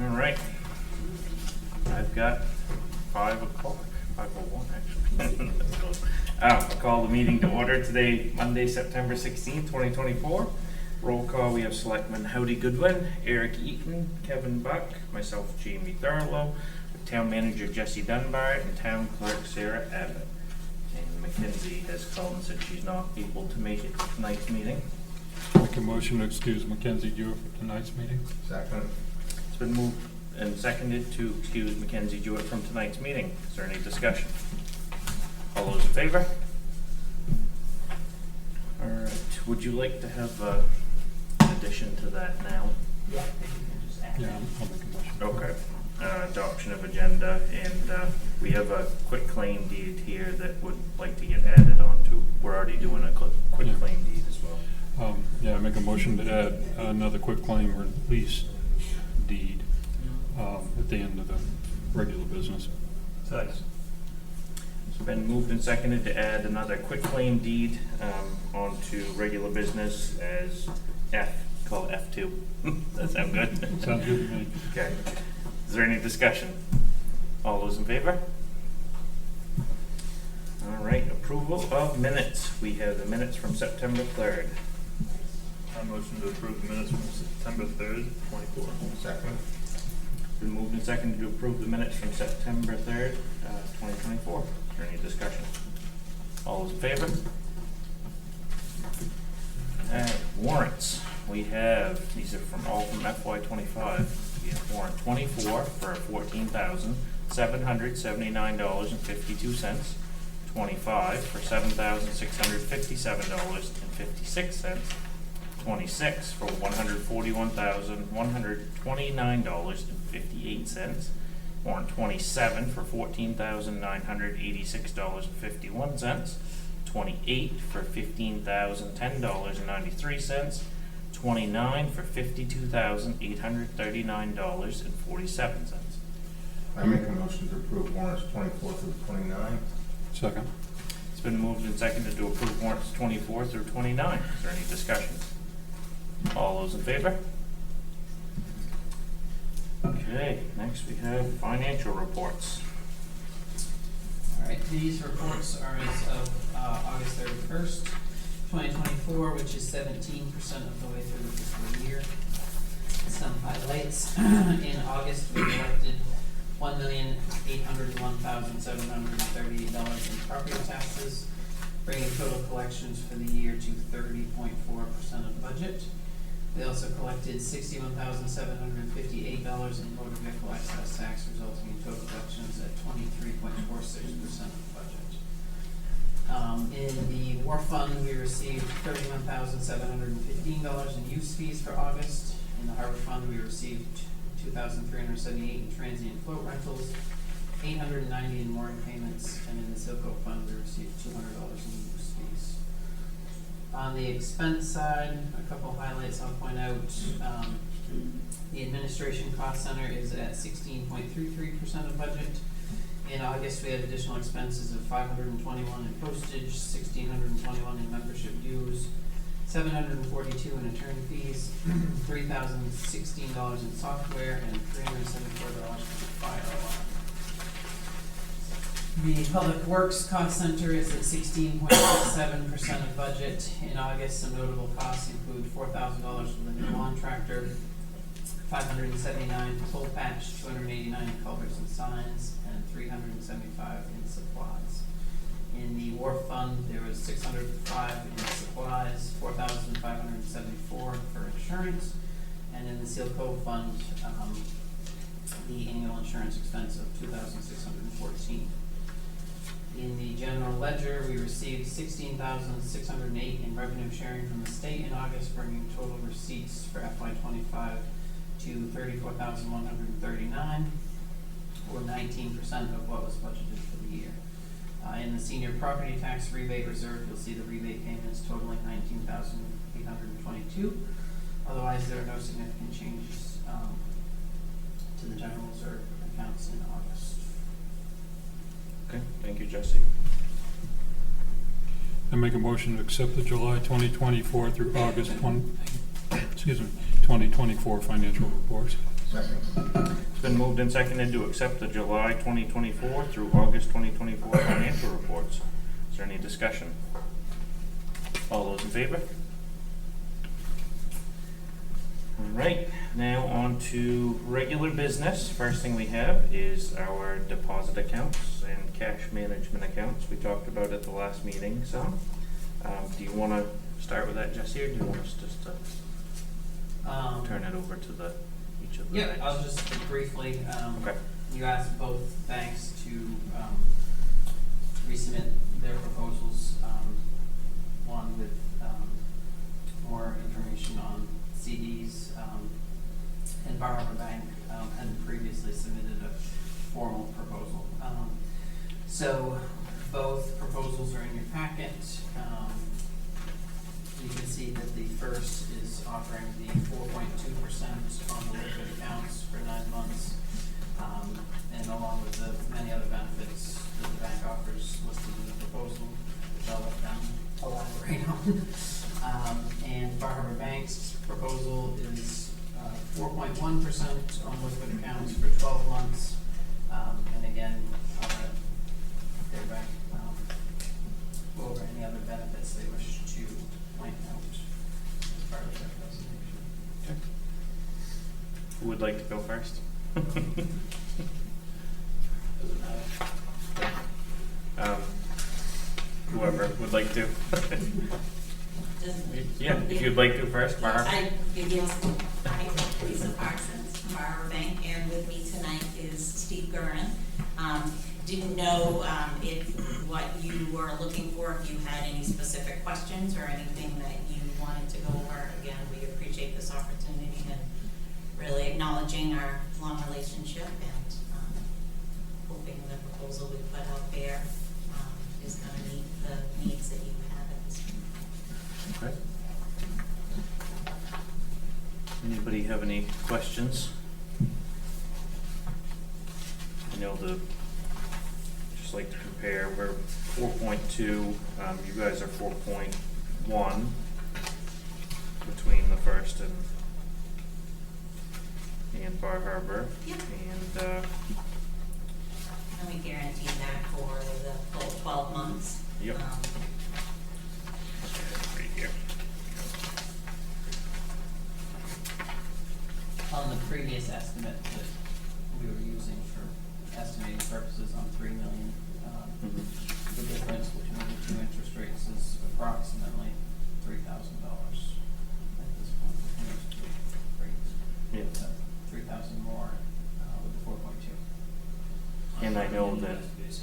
All right. I've got 5 o'clock, 5:01 actually. I'll call the meeting to order today, Monday, September 16th, 2024. Roll call, we have Selectman Howdy Goodwin, Eric Eaton, Kevin Buck, myself, Jamie Thurlow, Town Manager Jesse Dunbar, and Town Clerk Sarah Abbott. And Mackenzie has called and said she's not able to make it to tonight's meeting. Make a motion to excuse Mackenzie Dewar for tonight's meeting. Second. It's been moved and seconded to excuse Mackenzie Jewett from tonight's meeting. Is there any discussion? All those in favor? All right, would you like to have an addition to that now? Yeah, if you can just add. Yeah, I'll make a motion. Okay. Adoption of agenda, and we have a quick claim deed here that would like to get added on to. We're already doing a quick Yeah. claim deed as well. Yeah, I make a motion to add another quick claim release deed at the end of the regular business. It's been moved and seconded to add another quick claim deed onto regular business as F, call it F2. That sound good? Sounds good to me. Okay. Is there any discussion? All those in favor? All right, approval of minutes. We have the minutes from September 3rd. I motion to approve the minutes from September 3rd, 24. Second. Been moved and seconded to approve the minutes from September 3rd, 2024. Is there any discussion? All those in favor? Warrants. We have, these are all from FY25. We have warrant 24 for $14,779.52. 25 for $7,657.56. 26 for $141,129.58. Warrant 27 for $14,986.51. 28 for $15,010.93. 29 for $52,839.47. I make a motion to approve warrants 24 through 29. Second. It's been moved and seconded to approve warrants 24 through 29. Is there any discussion? All those in favor? Okay, next we have financial reports. All right, these reports are as of August 31st, 2024, which is 17% of the way through the fiscal year. Some highlights. In August, we collected $1,801,738 in property taxes, bringing total collections for the year to 30.4% of budget. We also collected $61,758 in motor vehicle excise tax, resulting in total collections at 23.46% of budget. In the war fund, we received $31,715 in use fees for August. In the harbor fund, we received $2,378 in transient float rentals, $890 in mooring payments, and in the Silco fund, we received $200 in use fees. On the expense side, a couple highlights I'll point out. The administration cost center is at 16.33% of budget. In August, we had additional expenses of $521 in postage, $1,621 in membership dues, $742 in attorney fees, $3,016 in software, and $374 for the fire alarm. The Public Works Cost Center is at 16.67% of budget. In August, some notable costs include $4,000 for the new lawn tractor, $579 for toll patch, $289 in culverts and signs, and $375 in supplies. In the wharf fund, there was $605 in supplies, $4,574 for insurance, and in the Seal Cove fund, the annual insurance expense of $2,614. In the general ledger, we received $16,608 in revenue sharing from the state in August, bringing total receipts for FY25 to $34,139, or 19% of what was budgeted for the year. In the senior property tax rebate reserve, you'll see the rebate payments totaling $19,822. Otherwise, there are no significant changes to the general reserve accounts in August. Okay, thank you, Jesse. I make a motion to accept the July 2024 through August 2024 financial reports. Second. It's been moved and seconded to accept the July 2024 through August 2024 financial reports. Is there any discussion? All those in favor? All right, now on to regular business. First thing we have is our deposit accounts and cash management accounts. We talked about at the last meeting some. Do you want to start with that, Jesse, or do you want us just to turn it over to each of the Yeah, banks? I'll just briefly, Okay. you asked both banks to resubmit their proposals, one with more information on CDs, and Bar Harbor Bank had previously submitted a formal proposal. So both proposals are in your packet. You can see that the first is offering the 4.2% on the liquid accounts for 9 months, and along with the many other benefits that the bank offers listed in the proposal, which I'll let them elaborate on. And Bar Harbor Bank's proposal is 4.1% on liquid accounts for 12 months. And again, I'll let their bank go over any other benefits they wish to point out as part of their presentation. Okay. Who would like to go first? Doesn't matter. Whoever would like to. Just- Yeah, if you'd like to first, Barb. Yes, hi, Lisa Parsons from Bar Harbor Bank, and with me tonight is Steve Gurin. Didn't know if what you were looking for, if you had any specific questions or anything that you wanted to go over. Again, we appreciate this opportunity and really acknowledging our long relationship and hoping the proposal we put out there is going to meet the needs that you have at this point. Okay. Anybody have any questions? I know just like to compare, we're 4.2, you guys are 4.1 between the first and Bar Harbor. Yep. And And we guarantee that for the full 12 months. Yep. right here. On the previous estimate that we were using for estimating purposes on 3 million, Mhm. the difference between the two interest rates is approximately $3,000 at this point between those two rates. Yeah. 3,000 more with the 4.2. And I know that,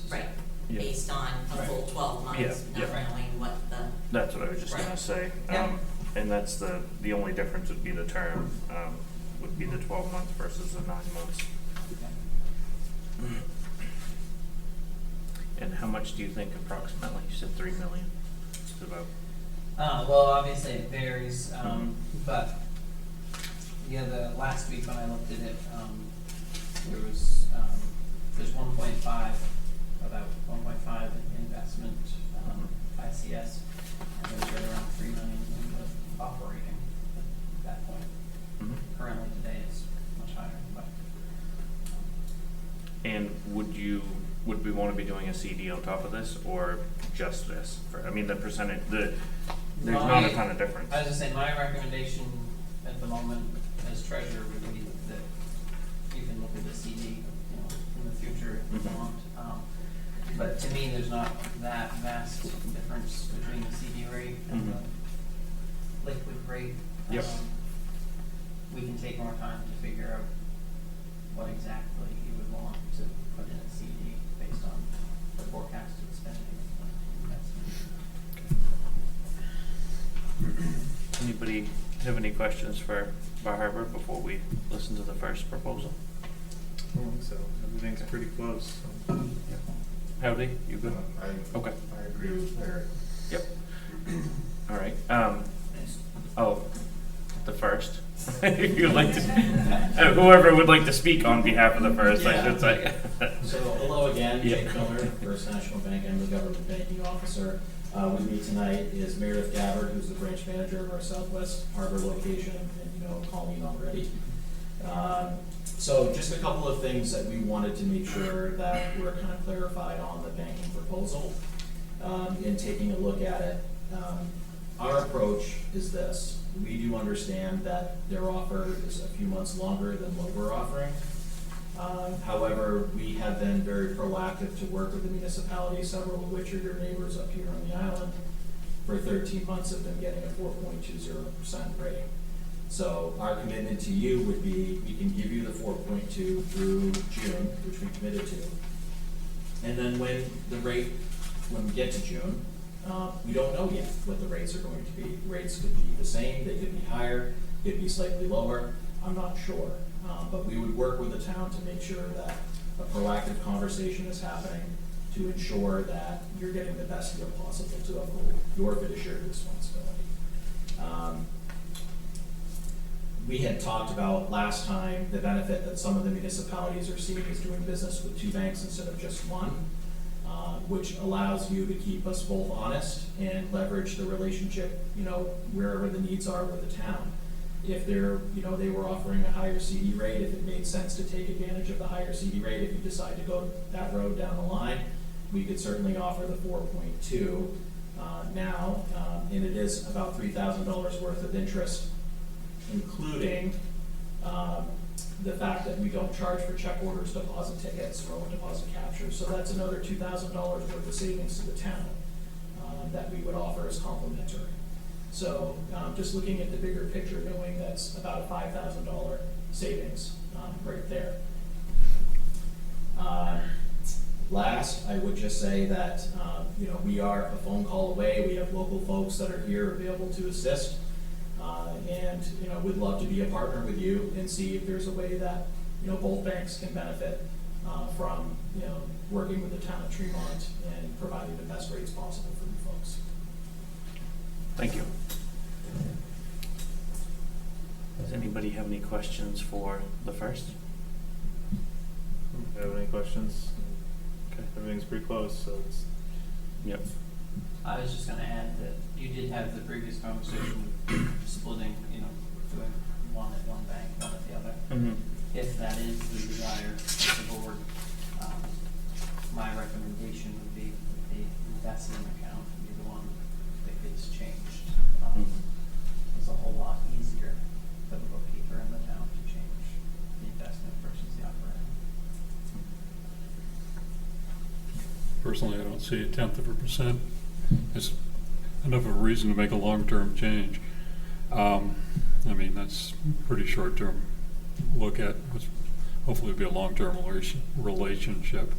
Right, yeah. based on a full 12 months, Yeah, not yeah. knowing what the, That's what I was just gonna Right. say. Yeah. And that's the only difference would be the term, would be the 12 months versus the 9 months. And how much do you think approximately? You said 3 million. It's about, Well, obviously it varies, Mhm. but yeah, the last week when I looked at it, there was, there's 1.5, about 1.5 in investment, ICS, and there's right around 3 million in the operating at that point. Mhm. Currently today it's much higher, but. And would we wanna be doing a CD on top of this, or just this? I mean, the percentage, there's not a ton of difference. I was just saying, my recommendation at the moment as treasurer would be that you can look at the CD, in the future if you Mhm. want. But to me, there's not that vast difference between the CD rate and Mhm. the liquid rate. Yep. We can take more time to figure out what exactly you would want to put in a CD based on the forecasted spending of the investment. Anybody have any questions for Bar Harbor before we listen to the first proposal? I don't think so. Everything's pretty close. So. Howdy, you good? Okay. I agree with Larry. Yep. All right, oh, the first. If you'd like to, whoever would like to speak on behalf of the first, I should say. So, hello again, Yeah. Jake Miller, First National Bank, I'm the government banking officer. With me tonight is Meredith Gabbard, who's the branch manager of our Southwest Harbor location, and you know Colleen already. So just a couple of things that we wanted to make sure that were kind of clarified on the banking proposal. In taking a look at it, our approach is this. We do understand that their offer is a few months longer than what we're offering. However, we have been very proactive to work with the municipality, several of which are your neighbors up here on the island. For 13 months have been getting a 4.20% rating. So our commitment to you would be, we can give you the 4.2 through June, which we committed to. And then when we get to June, we don't know yet what the rates are going to be. Rates could be the same, they could be higher, they could be slightly lower, I'm not sure. But we would work with the town to make sure that a proactive conversation is happening to ensure that you're getting the best deal possible to uphold your fiduciary responsibility. We had talked about last time the benefit that some of the municipalities are seeing is doing business with two banks instead of just one, which allows you to keep us both honest and leverage the relationship, wherever the needs are with the town. If they were offering a higher CD rate, if it made sense to take advantage of the higher CD rate, if you decide to go that road down the line, we could certainly offer the 4.2 now, and it is about $3,000 worth of interest, including the fact that we don't charge for check orders, deposit tickets, or deposit captures. So that's another $2,000 worth of savings to the town that we would offer as complimentary. So just looking at the bigger picture, knowing that's about a $5,000 savings right there. Last, I would just say that we are a phone call away. We have local folks that are here available to assist, and we'd love to be a partner with you and see if there's a way that both banks can benefit from working with the town of Tremont and providing the best rates possible for you folks. Thank you. Does anybody have any questions for the first? Have any questions? Okay. Everything's pretty close, so it's. Yep. I was just gonna add that you did have the previous conversation splitting, doing one at one bank, one at the other. Mm-hmm. If that is the desire of the board, my recommendation would be that the investment account would be the one that gets changed. It's a whole lot easier for the bookkeeper in the town to change the investment versus the operating. Personally, I don't see a 0.1% as enough of a reason to make a long-term change. That's pretty short-term look at what's hopefully be a long-term relationship.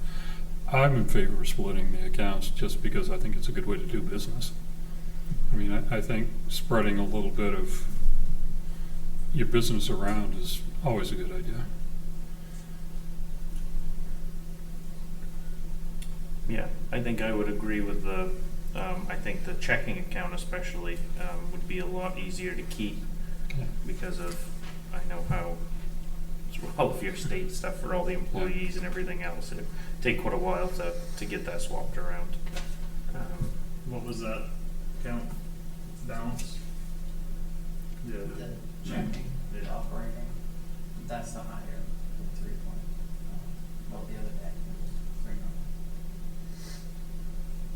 I'm in favor of splitting the accounts just because I think it's a good way to do business. I think spreading a little bit of your business around is always a good idea. Yeah, I think I would agree with I think the checking account especially would be a lot easier to keep because of, I know how, all of your state stuff for all the employees and everything else. It'd take quite a while to get that swapped around. What was that account balance? Yeah. The checking, the Yeah. operating, that's the higher, the 3 point, well, the other day, it was 3 million.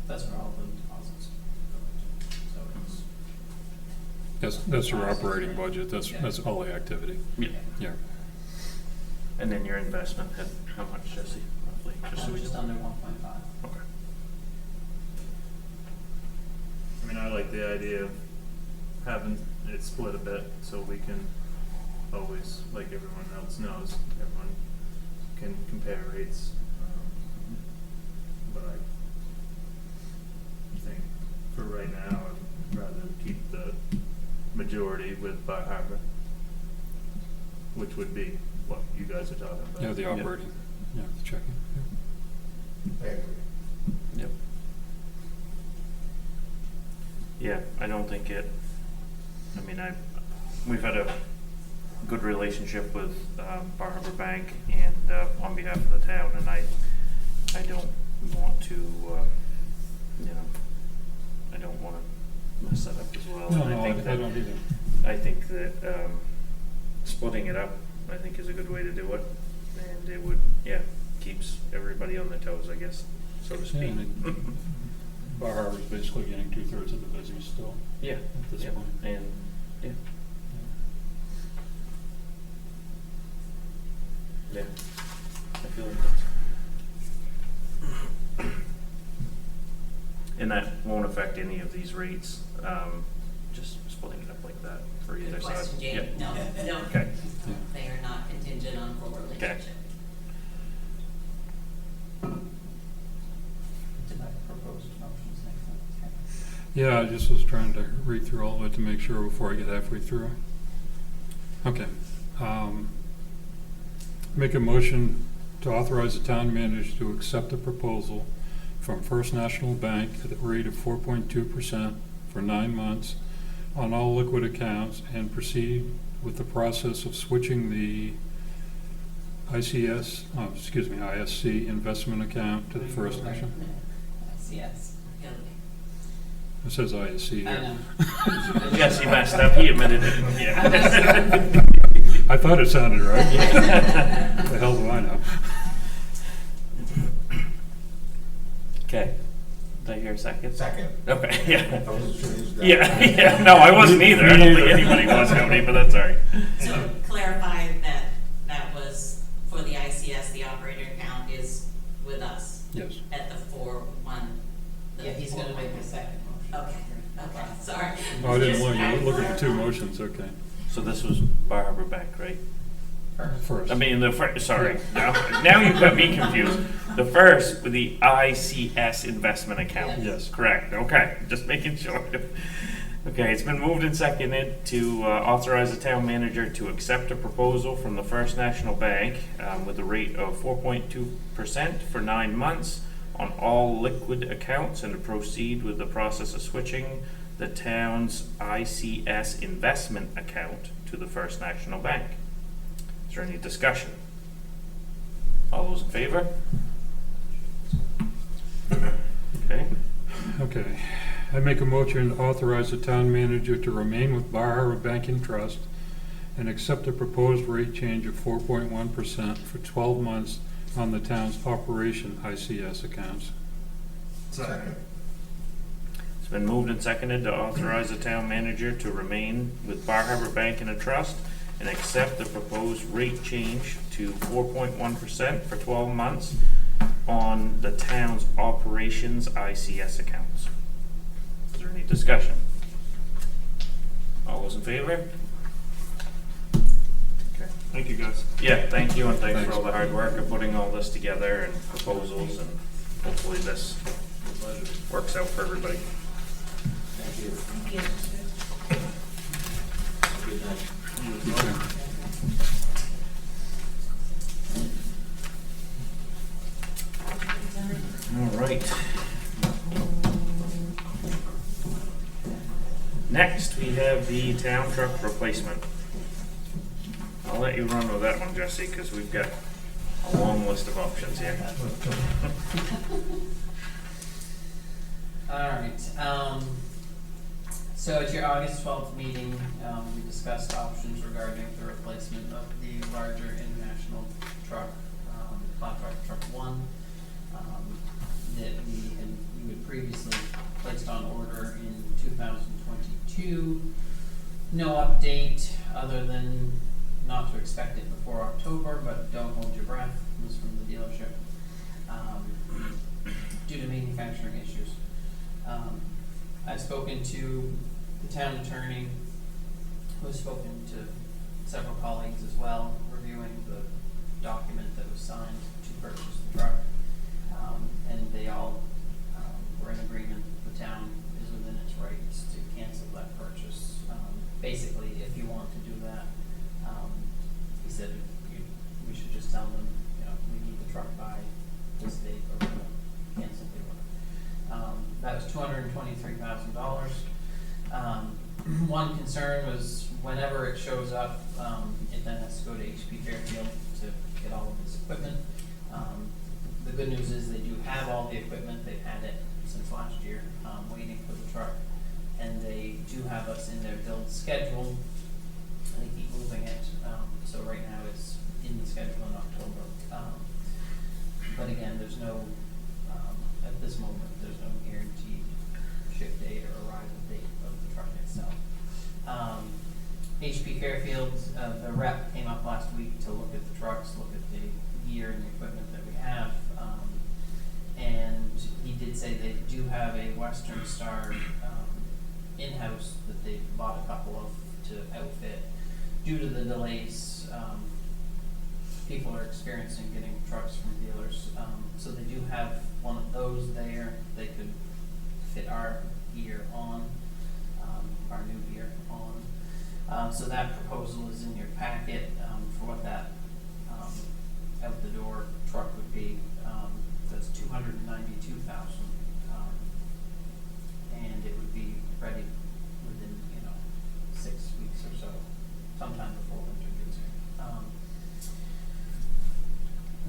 That's where all the deposits go to, so it's. That's your operating budget. That's Yeah. that's all the activity. Yeah. Yeah. And then your investment had how much, Jesse, roughly? Just under 1.5. Okay. I like the idea of having it split a bit so we can always, like everyone else knows, everyone can compare rates. But I think for right now, I'd rather keep the majority with Bar Harbor, which would be what you guys are talking about. Yeah, the operating. Yeah, the checking. I agree. Yep. Yeah, I don't think we've had a good relationship with Bar Harbor Bank and on behalf of the town, and I don't want to, I don't want to mess that up as well. No, And I think that, don't either. I think that splitting it up I think is a good way to do it. And it would, keeps everybody on their toes, I guess, so to Yeah, speak. and Bar Harbor's basically getting 2/3 of the business still Yeah, at this yeah, point. and, yeah. Yeah, I feel like that's. And that won't affect any of these rates, just splitting it up like that for either Good side. question, Jane. Yep. No, no, Okay, they are not contingent on full relationship. Did I propose motions next time? Yeah, I just was trying to read through all of it to make sure before I get halfway through. Okay. Make a motion to authorize the town manager to accept a proposal from First National Bank at a rate of 4.2% for 9 months on all liquid accounts and proceed with the process of switching the ISC investment account to the First National. Yes. It says ISC I here. know. yes, he messed up, he admitted it, yeah. I thought it sounded right. The hell do I know? Okay, did I hear a second? Second. Okay, yeah. I wasn't sure who's that. Yeah, no, I wasn't either, I don't think anybody was, Tony, but that's all right. So clarify that that was for the ICS, the operator account is with us Yes. at the 4-1. Yeah, he's gonna make the second motion. Okay, sorry. Oh, I didn't Just want you to look at the two clarify. motions, okay. So this was Bar Harbor Bank, right? First. I mean, sorry, now you've got me confused. The first with the ICS investment account. Yes. Correct, okay, just making sure. Okay, it's been moved and seconded to authorize the town manager to accept a proposal from the First National Bank with a rate of 4.2% for 9 months on all liquid accounts and to proceed with the process of switching the town's ICS investment account to the First National Bank. Is there any discussion? All those in favor? Okay, Okay. I make a motion to authorize the town manager to remain with Bar Harbor Banking Trust and accept a proposed rate change of 4.1% for 12 months on the town's operation ICS accounts. Second. it's been moved and seconded to authorize the town manager to remain with Bar Harbor Bank and a Trust and accept the proposed rate change to 4.1% for 12 months on the town's operations ICS accounts. Is there any discussion? All those in favor? Okay. Thank you, guys. Yeah, thank you, and thanks for Thanks. all the hard work of putting all this together and proposals, and hopefully this works out for everybody. Thank you. Thank you. Good night. Okay. All right. Next, we have the town truck replacement. I'll let you run with that one, Jesse, because we've got a long list of options here. All right, so at your August 12th meeting, we discussed options regarding the replacement of the larger international truck, plow truck 1, that you had previously placed on order in 2022. No update, other than not to expect it before October, but don't hold your breath, was from the dealership, due to manufacturing issues. I've spoken to the town attorney, who's spoken to several colleagues as well, reviewing the document that was signed to purchase the truck. And they all were in agreement the town is within its rights to cancel that purchase. Basically, if you want to do that, he said we should just tell them, we need the truck by this date, or we're gonna cancel the order. That was $223,000. One concern was whenever it shows up, it then has to go to HP Fairfield to get all of its equipment. The good news is they do have all the equipment. They've had it since last year, waiting for the truck. And they do have us in their build schedule. They keep moving moving it, so right now it's in the schedule in October. But again, there's no, at this moment, there's no guaranteed ship date or arrival date of the truck itself. HP Fairfield, the rep came up last week to look at the trucks, look at the gear and the equipment that we have. And he did say they do have a Western Star in-house that they bought a couple of to outfit. Due to the delays, people are experiencing getting trucks from dealers. So they do have one of those there. They could fit our gear on, our new gear on. So that proposal is in your packet for what that out the door truck would be. That's $292,000, and it would be ready within 6 weeks or so, sometime before winter gets here.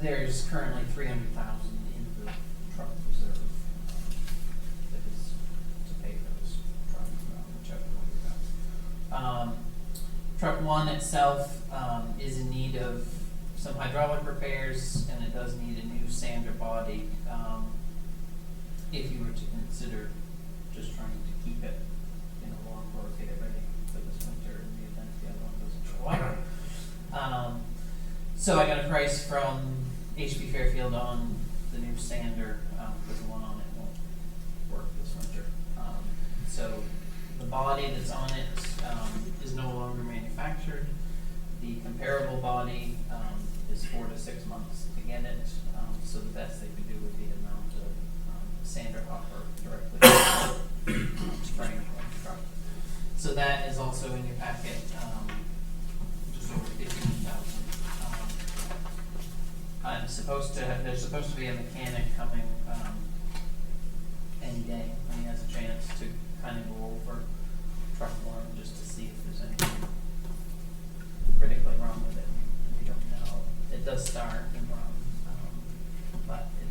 There's currently $300,000 in the truck reserve that is to pay for this truck, whichever one we got. Truck one itself is in need of some hydraulic repairs, and it does need a new sander body. If you were to consider just trying to keep it in a long or get it ready for this winter in the event the other one doesn't show up. So I got a price from HP Fairfield on the new sander, because the one on it won't work this winter. So the body that's on it is no longer manufactured. The comparable body is 4 to 6 months to get it. So the best they could do would be to mount a sander hopper directly to the frame of the truck. So that is also in your packet, just over $15,000. There's supposed to be a mechanic coming any day when he has a chance to kind of go over truck one just to see if there's anything critically wrong with it. We don't know. It does start and run, but it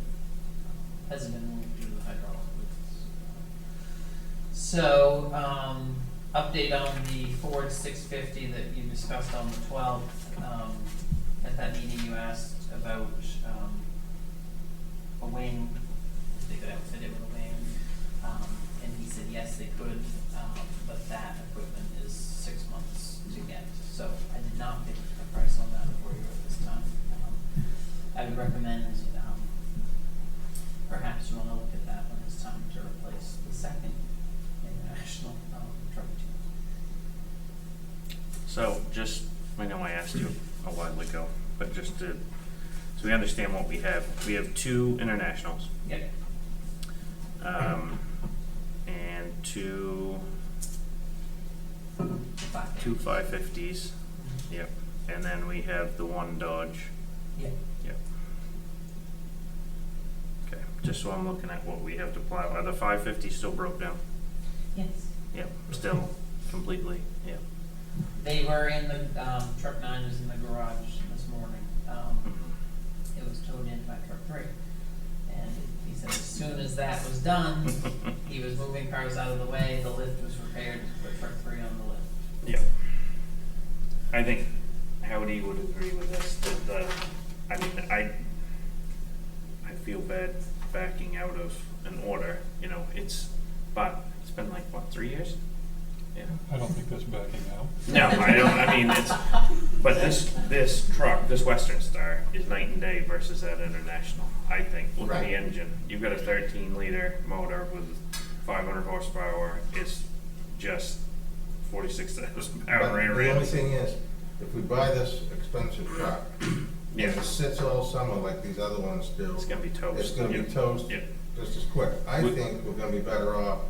hasn't been moved due to the hydraulic leaks. So, update on the Ford 650 that you discussed on the 12th. At that meeting, you asked about a wing, if they could outfit it with a wing, and he said yes, they could, but that equipment is 6 months to get. So I did not get a price on that for you at this time. I would recommend perhaps you want to look at that when it's time to replace the second international truck tube. So just, I know I asked you a while ago, but just to, so we understand what we have. We have 2 internationals. Yep. And two 550s. Yep. And then we have the 1 Dodge. Yep. Yep. Okay, just so I'm looking at what we have to plow. Are the 550s still broke down? Yes. Yep, still completely, yep. They were in the, truck 9 was in the garage this morning. It was towed in by truck 3. And he said as soon as that was done, he was moving cars out of the way, the lift was repaired, put truck 3 on the lift. Yep. I think Howdy would agree with this, that I feel bad backing out of an order, but it's been like, what, 3 years? Yeah. I don't think that's backing out. No, I don't, but this truck, this Western Star is night and day versus that International, I think. Look at the Right. engine. You've got a 13-liter motor with 500 horsepower. It's just 46,000 power But and the only rams. thing is, if we buy this expensive truck, and Yeah, it sits all summer like these other ones do, it's gonna be toast. it's gonna be Yep. toast Yep. just as quick. I Would- think we're gonna be better off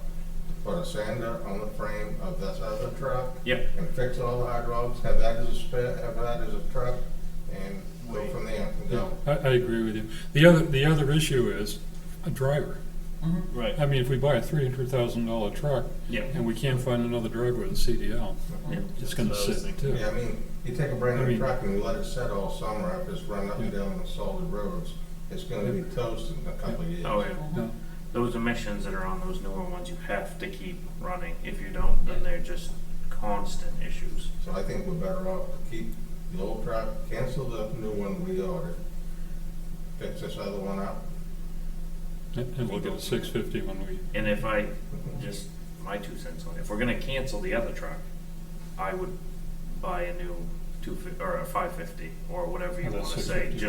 to put a sander on the frame of this other truck Yep. and fix all the hydraulics, have that as a spare, have that as a truck, and go from there and go. I agree with you. The other issue is a driver. Mm-hmm. Right. I mean, if we buy a $300,000 truck Yep. and we can't find another driver with a CDL, Yep. it's gonna That's what I was sit thinking. too. Yeah, I mean, you take a brand I new mean- truck and you let it sit all summer after it's run up and Yeah. down the solid roads, it's gonna be toast in a couple of years. Oh, yeah. Yeah. Those emissions that are on those newer ones, you have to keep running. If you don't, then they're just constant issues. So I think we're better off to keep the old truck, cancel the new one we ordered, fix this other one up. And look at 650 when we, And if I, just my 2 cents on it, if we're gonna cancel the other truck, I would buy a new 250, or a 550, or whatever you Oh, that's wanna say, 650.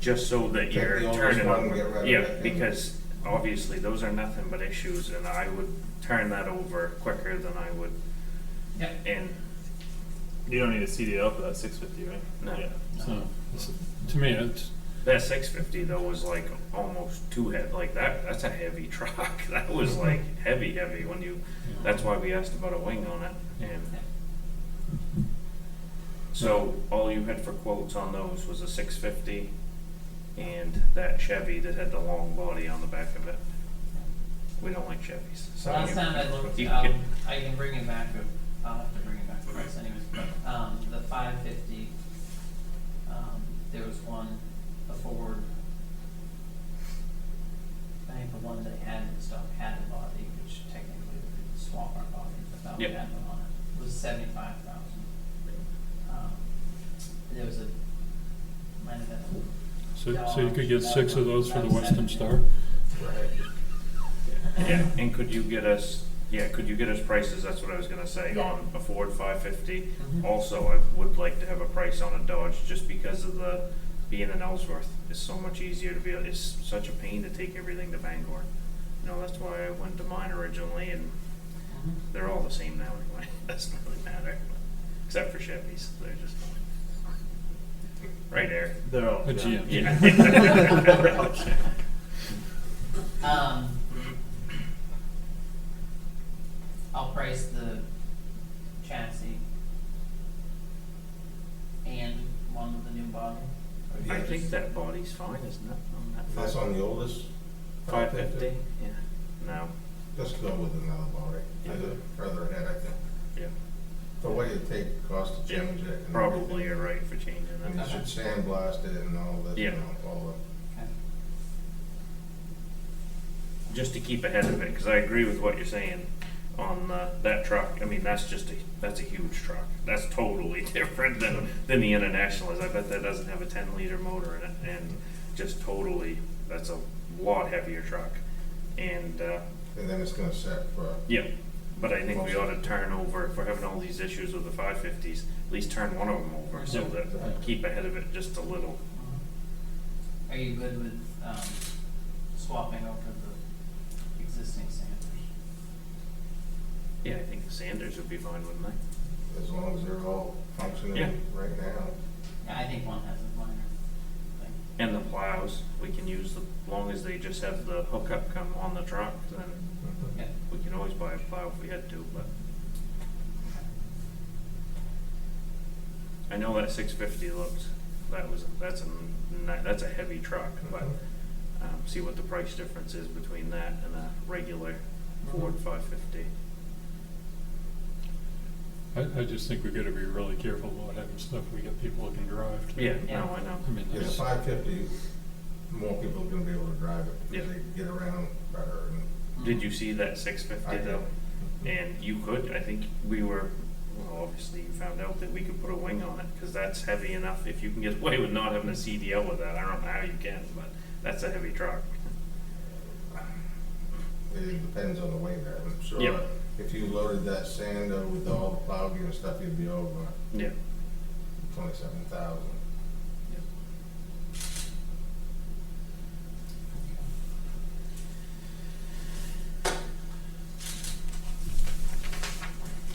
just so that Take you're the oldest turning one and get over. rid of Yeah, it and- because obviously those are nothing but issues, and I would turn that over quicker than I would, Yep. and, You don't need a CDL for that 650, right? No. Yeah. so, to me, it's, that 650 though was like almost too heavy, like that's a heavy truck. That was like heavy when you, that's why we asked about a wing on it, and so all you had for quotes on those was a 650 and that Chevy that had the long body on the back of it. We don't like Chevys. So last time I looked, you can- I can bring it back, I'll have to bring it back to price anyways, but, the 550, there was one, a Ford, I think the one they had in stock had a body, which technically we could swap our bodies without Yep. having one on it, was 75,000. There was a, might have been so you could get 6 of those for the Western Star? Right. Yeah, and could you get us prices, that's what I was gonna say, Yeah. on a Ford 550? Mhm. Also, I would like to have a price on a Dodge, just because of the, being in Ellsworth, it's so much easier to be, it's such a pain to take everything to Bangor. You know, that's why I went to mine originally, and Mhm. they're all the same now anyway, doesn't really matter, except for Chevys, they're just, right there. They're all. A GM. Yeah. I'll price the chassis and one with the new body. Yeah, I think just- that body's fine, isn't it, on that That's on the oldest? 550? Yeah, no, Just go with another body, Yeah. further ahead, I think. yeah, For what it take, cost to yeah, change it. and probably everything. you're right for changing And you that. should sandblast it and all this, you Yeah. know, all Okay. Just to keep ahead of it, cause I agree with what you're saying on, that truck, I mean, that's a huge truck. That's totally different than the International is, I bet that doesn't have a 10-liter motor in it, and just totally, that's a lot heavier truck. And, and then it's gonna set for, yeah, but I think we ought to turn over, if we're having all these issues with the 550s, at least turn one of them over, so Yeah. that we keep ahead of it just a little. Are you good with, swapping over the existing Sanders? Yeah, I think the Sanders would be fine, wouldn't they? as long as they're all Yeah. functioning right now. Yeah, I think one has a minor thing. And the plows, we can use the, long as they just have the hookup come on the truck, then Yeah. we can always buy a plow if we had to, but. I know that 650 looked, that's a heavy truck, but, see what the price difference is between that and a regular Ford 550. I just think we gotta be really careful about having stuff we get people who can drive. too. Yeah, Yeah. no, I know. I mean, Yeah, the there's, 550, more people are gonna be able to drive it because Yeah. they can get around better and. Did you see that 650 I did. though? And you could, I think we were, well, obviously you found out that we could put a wing on it, cause that's heavy enough, if you can get away with not having a CDL with that, I don't know how you can, but that's a heavy truck. It depends on the weight, I'm sure. Yep. If you loaded that sander with all the plow gear and stuff, you'd be over Yeah. 27,000.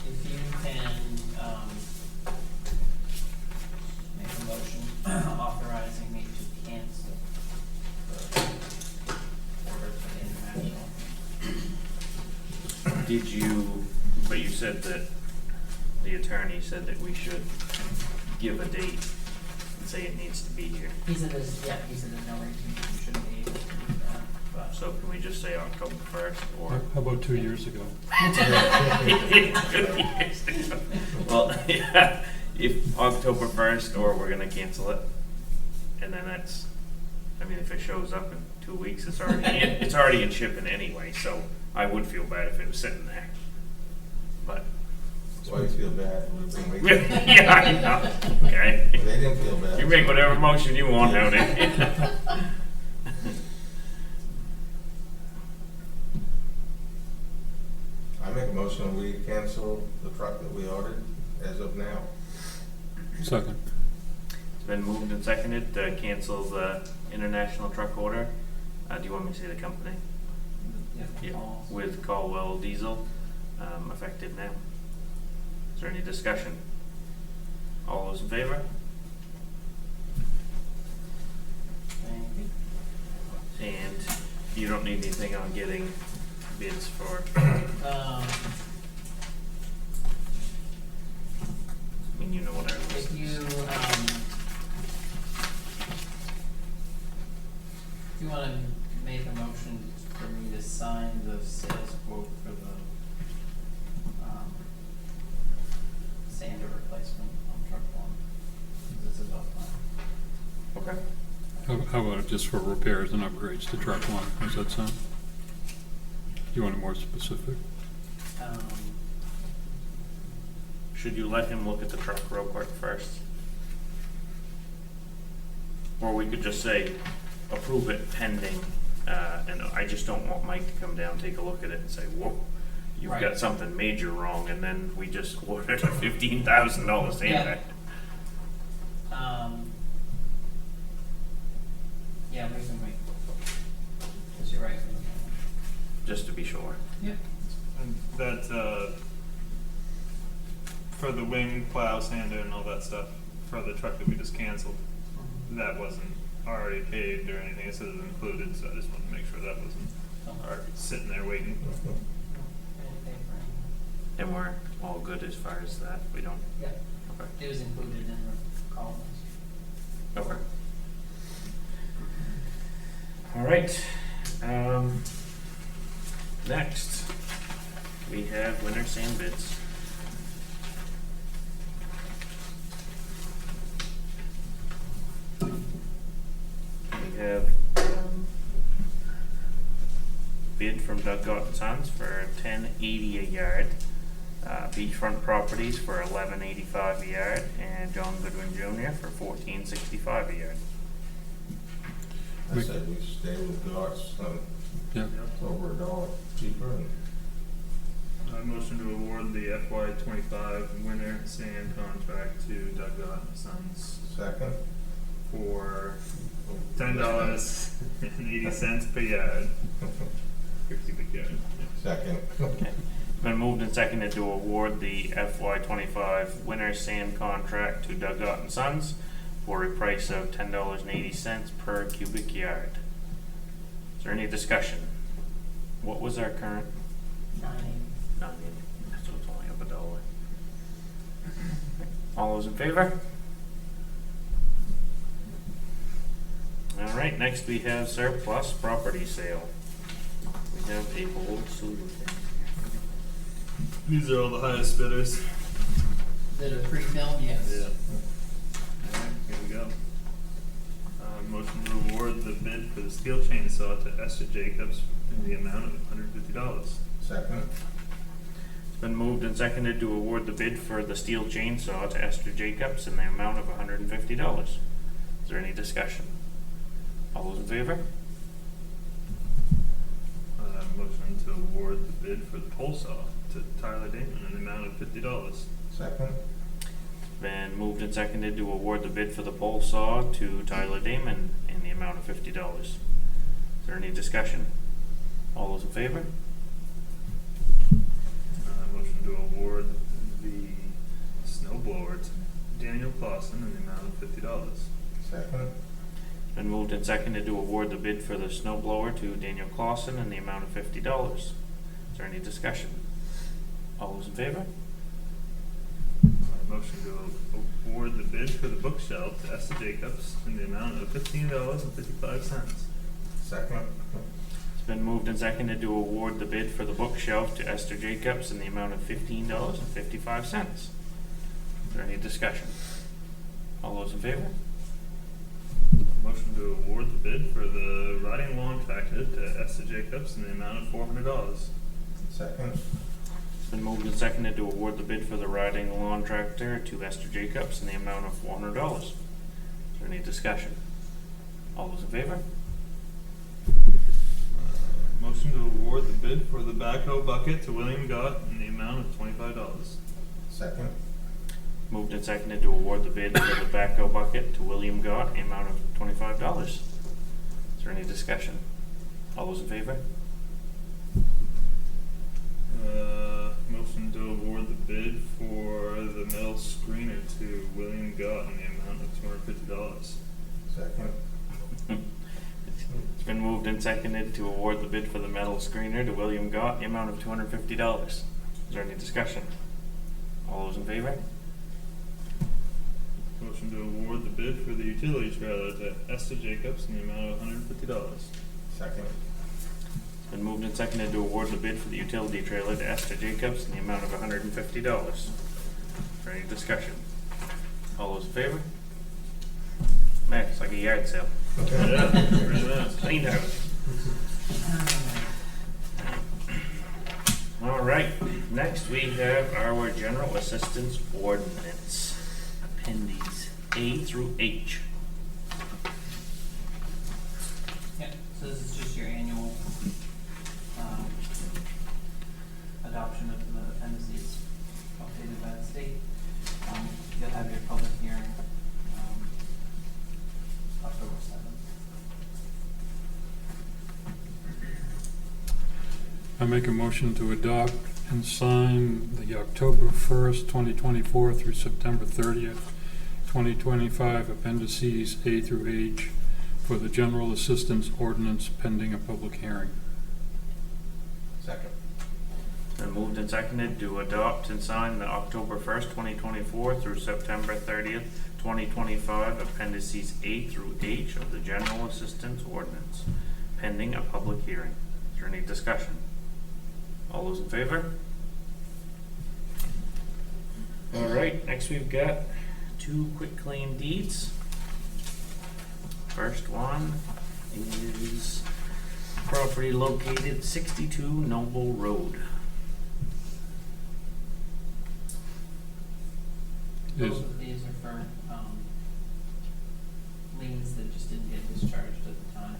If you can, make a motion authorizing me to cancel the order for the international. Did you, but you said that, the attorney said that we should give a date and say it needs to be here. He said there's no reason you shouldn't be able to do that, but. So can we just say October 1st or? how about 2 years ago? Well, yeah, if October 1st, or we're gonna cancel it, and then that's, I mean, if it shows up in 2 weeks, it's already in shipping anyway, so I would feel bad if it was sitting there. But, Why you feel bad? We've been waiting. Yeah, I know, okay. They didn't feel bad. You make whatever motion you want out there. I make a motion, we cancel the truck that we ordered as of now. Second. It's been moved and seconded to cancel the international truck order. Do you want me to say the company? Yeah, Paul's. With Caldwell Diesel, effective now. Is there any discussion? All those in favor? Thank you. And you don't need anything on getting bids for, Um, I mean, you know what our list if you, is. if you wanna make a motion for me to sign the sales quote for the, sander replacement on truck one, 'cause it's about time. Okay. How about it just for repairs and upgrades to truck one? Does that sound? You want it more specific? Should you let him look at the truck real quick first? Or we could just say, approve it pending, and I just don't want Mike to come down, take a look at it and say, whoa, you've got Right. something major wrong, and then we just ordered a $15,000 sander. Yeah, we can wait. 'Cause you're right. Just to be sure. Yep. And that, for the wing plow sander and all that stuff, for the truck that we just canceled, that wasn't already paid or anything, it said it was included, so I just wanted to make sure that wasn't already sitting there waiting. And we're all good as far as that, we don't, Yeah, okay. it was included in the columns. Okay. All right, next, we have winter sand bids. We have, bid from Doug and Sons for $10.80 a yard. Beachfront Properties for $11.85 a yard, and John Goodwin Jr. for $14.65 a yard. I said we stay with Goss, Yeah. it's over $1 cheaper, and I motion to award the FY 25 winter sand contract to Doug and Sons second. for $10.80 per yard. Per cubic yard. Second. Okay. It's been moved and seconded to award the FY 25 winter sand contract to Doug and Sons for a price of $10.80 per cubic yard. Is there any discussion? What was our current? $9.80. So it's only up $1. All those in favor? All right, next we have surplus property sale. We have a whole slew of things These are all the highest bidders. That are pre-filmed, yes. Yeah. Alright, here we go. Motion to award the bid for the steel chainsaw to Esther Jacobs in the amount of $150. Second. It's been moved and seconded to award the bid for the steel chainsaw to Esther Jacobs in the amount of $150. Is there any discussion? All those in favor? Motion to award the bid for the pole saw to Tyler Damon in the amount of $50. Second. Been moved and seconded to award the bid for the pole saw to Tyler Damon in the amount of $50. Is there any discussion? All those in favor? Motion to award the snow blower to Daniel Clausen in the amount of $50. Second. Been moved and seconded to award the bid for the snow blower to Daniel Clausen in the amount of $50. Is there any discussion? All those in favor? Motion to award the bid for the bookshelf to Esther Jacobs in the amount of $15.55. Second. It's been moved and seconded to award the bid for the bookshelf to Esther Jacobs in the amount of $15.55. Is there any discussion? All those in favor? Motion to award the bid for the riding lawn tractor to Esther Jacobs in the amount of $400. Second. It's It's been moved and seconded to award the bid for the riding lawn tractor to Esther Jacobs in the amount of $400. Is there any discussion? All those in favor? Motion to award the bid for the backhoe bucket to William Gott in the amount of $25. Second. Moved and seconded to award the bid for the backhoe bucket to William Gott, the amount of $25. Is there any discussion? All those in favor? Motion to award the bid for the metal screener to William Gott in the amount of $250. Second. It's been moved and seconded to award the bid for the metal screener to William Gott, the amount of $250. Is there any discussion? All those in favor? Motion to award the bid for the utility trailer to Esther Jacobs in the amount of $150. Second. It's been moved and seconded to award the bid for the utility trailer to Esther Jacobs in the amount of $150. Is there any discussion? All those in favor? Man, it's like a yard sale. Yeah, really nice. Cleaned out. All right, next we have our general assistance ordinance, appendix A through H. Yep, so this is just your annual, adoption of the appendices updated by the state. You'll have your public hearing, October 7th. I make a motion to adopt and sign the October 1st, 2024 through September 30th, 2025 appendices A through H for the general assistance ordinance pending a public hearing. Second. It's been moved and seconded to adopt and sign the October 1st, 2024 through September 30th, 2025 appendices A through H of the general assistance ordinance pending a public hearing. Is there any discussion? All those in favor? All right, next we've got two quitclaim deeds. First one is property located 62 Noble Road. Is- Both of these are for, liens that just didn't get discharged at the time,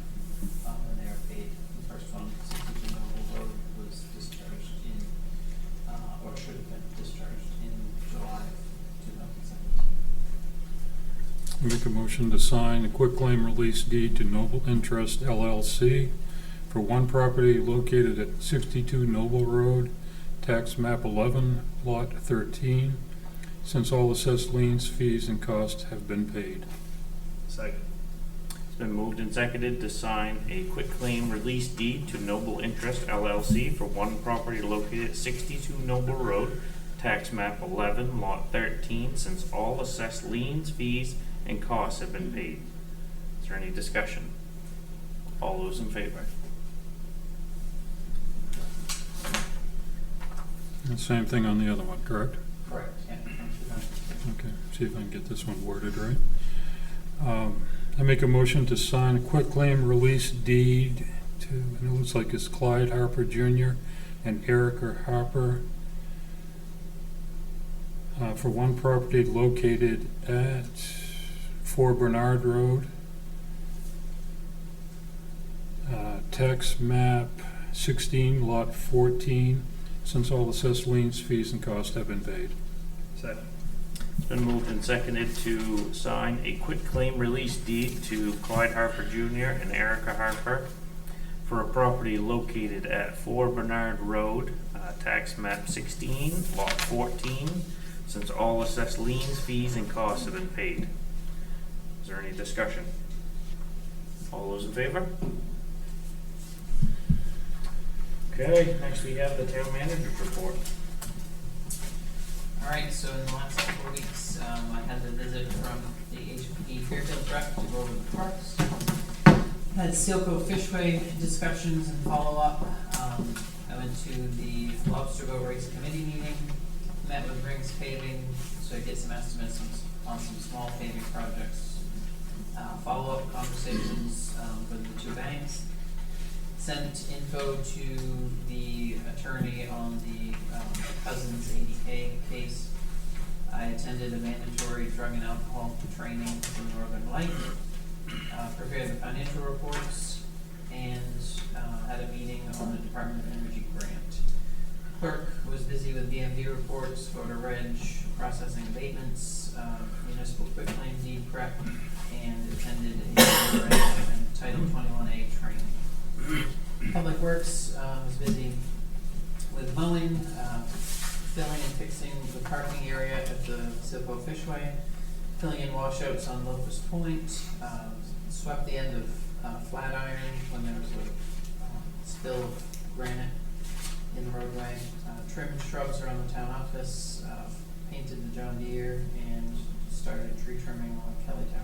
when they were paid. The first one, 62 Noble Road, was discharged in, or should have been discharged in July of 2017. Make a motion to sign a quitclaim release deed to Noble Interest LLC for one property located at 62 Noble Road, tax map 11, lot 13, since all assessed liens, fees, and costs have been paid. Second. It's been moved and seconded to sign a quitclaim release deed to Noble Interest LLC for one property located at 62 Noble Road, tax map 11, lot 13, since all assessed liens, fees, and costs have been paid. Is there any discussion? All those in favor? And same thing on the other one, correct? Correct, yeah. Okay, see if I can get this one worded right. I make a motion to sign a quitclaim release deed to, and it looks like it's Clyde Harper Jr. and Erica Harper for one property located at 4 Bernard Road, tax map 16, lot 14, since all assessed liens, fees, and costs have been paid. Second. It's been moved and seconded to sign a quitclaim release deed to Clyde Harper Jr. and Erica Harper for a property located at 4 Bernard Road, tax map 16, lot 14, since all assessed liens, fees, and costs have been paid. Is there any discussion? All those in favor? Okay, next we have the town manager's report. All right, so in the last couple of weeks, I had the visit from the HP Fairfield rep to go over the parks. Had Silco Fishway discussions and follow-up. I went to the Lobster Boat Race Committee meeting, met with Rings Paving, so I get some estimates on some small paving projects. Follow-up conversations with the two banks. sent info to the attorney on the Cousins 80K case. I attended a mandatory drug and alcohol training through Northern Light, prepared the financial reports, and had a meeting on the Department of Energy grant. Clerk was busy with DMV reports, voter reg, processing abatements, municipal quitclaim deed prep, and attended a voter reg and Title 21A training. Public Works was busy with mowing, filling and fixing the parking area at the Silco Fishway, filling in washouts on Locust Point, swept the end of Flatiron when there was a spill of granite in the roadway, trimmed shrubs around the town office, painted the John Deere, and started tree trimming on Kellytown Road.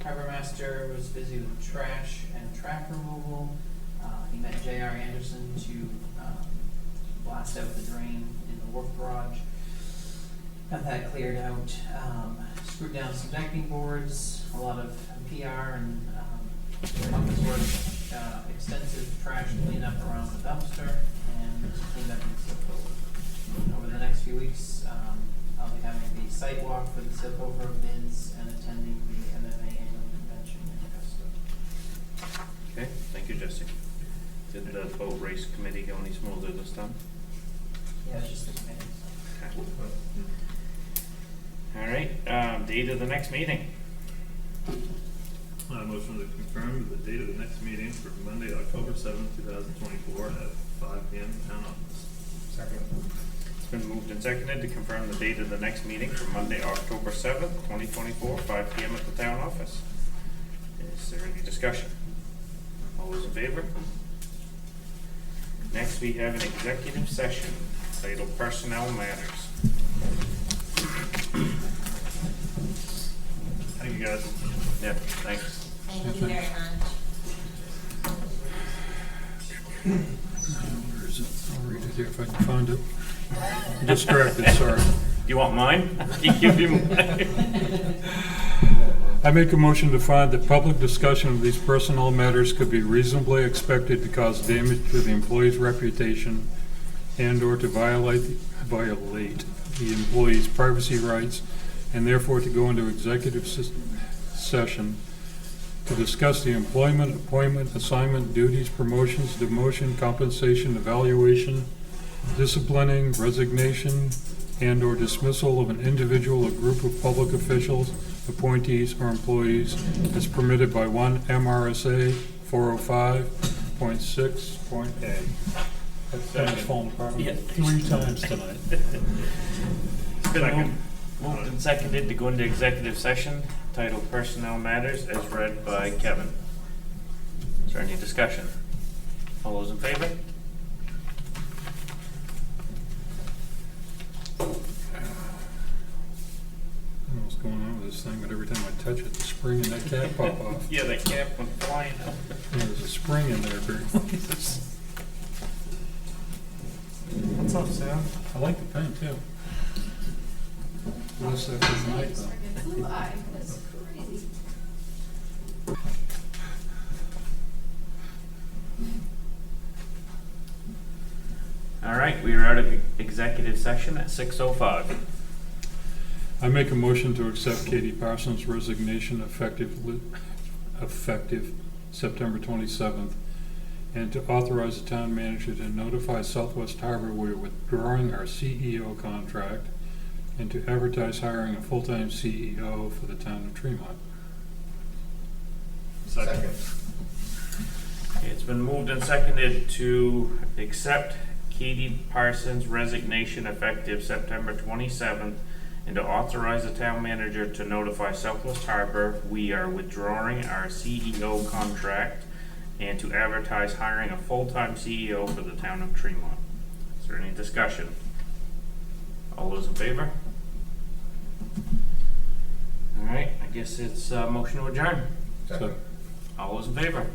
Harbor Master was busy with trash and track removal. He met J.R. Anderson to blast out the drain in the wharf garage. Got that cleared out. Screwed down some decking boards, a lot of PR and office work, extensive trash cleanup around the dumpster, and cleaned up in Silco. Over the next few weeks, I'll be having the site walk for the Silco Road bids and attending the MMA annual convention in Augusta. Okay, thank you, Jesse. Did the boat race committee go any smoother this time? Yeah, it's just the committee. All right, date of the next meeting. Motion to confirm the date of the next meeting for Monday, October 7th, 2024 at 5 p.m. Town office. Second. It's been moved and seconded to confirm the date of the next meeting for Monday, October 7th, 2024, 5 p.m. at the town office. Is there any discussion? All those in favor? Next, we have an executive session titled Personnel Matters. Thank you, guys. Yeah, thanks. Thank you very much. Where is it? I'll read it here if I can find it. I'm distracted, sorry. You want mine? You give you mine. I make a motion to find that public discussion of these personnel matters could be reasonably expected to cause damage to the employee's reputation and/or to violate the employee's privacy rights, and therefore to go into executive session to discuss the employment, appointment, assignment, duties, promotions, demotion, compensation, evaluation, disciplining, resignation, and/or dismissal of an individual or group of public officials, appointees, or employees as permitted by 1 MRSA 405.6.A. That pen's fallen apart Yeah. 3 times tonight. It's been moved and seconded to go into executive session titled Personnel Matters as read by Kevin. Is there any discussion? All those in favor? I don't know what's going on with this thing, but every time I touch it, the spring in that cap pop off. Yeah, that cap went flying out. Yeah, there's a spring in there, Barry. What's up, Sam? I like the pen too. Less that for tonight though. Flew by. That's crazy. All right, we are out of executive session at 6:05. I make a motion to accept Katie Parsons' resignation effective September 27th, and to authorize the town manager to notify Southwest Harbor we're withdrawing our CEO contract, and to advertise hiring a full-time CEO for the town of Tremont. Second. Okay, it's been moved and seconded to accept Katie Parsons' resignation effective September 27th, and to authorize the town manager to notify Southwest Harbor we are withdrawing our CEO contract, and to advertise hiring a full-time CEO for the town of Tremont. Is there any discussion? All those in favor? All right, I guess it's motion to adjourn. Second. All those in favor?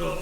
Ugh.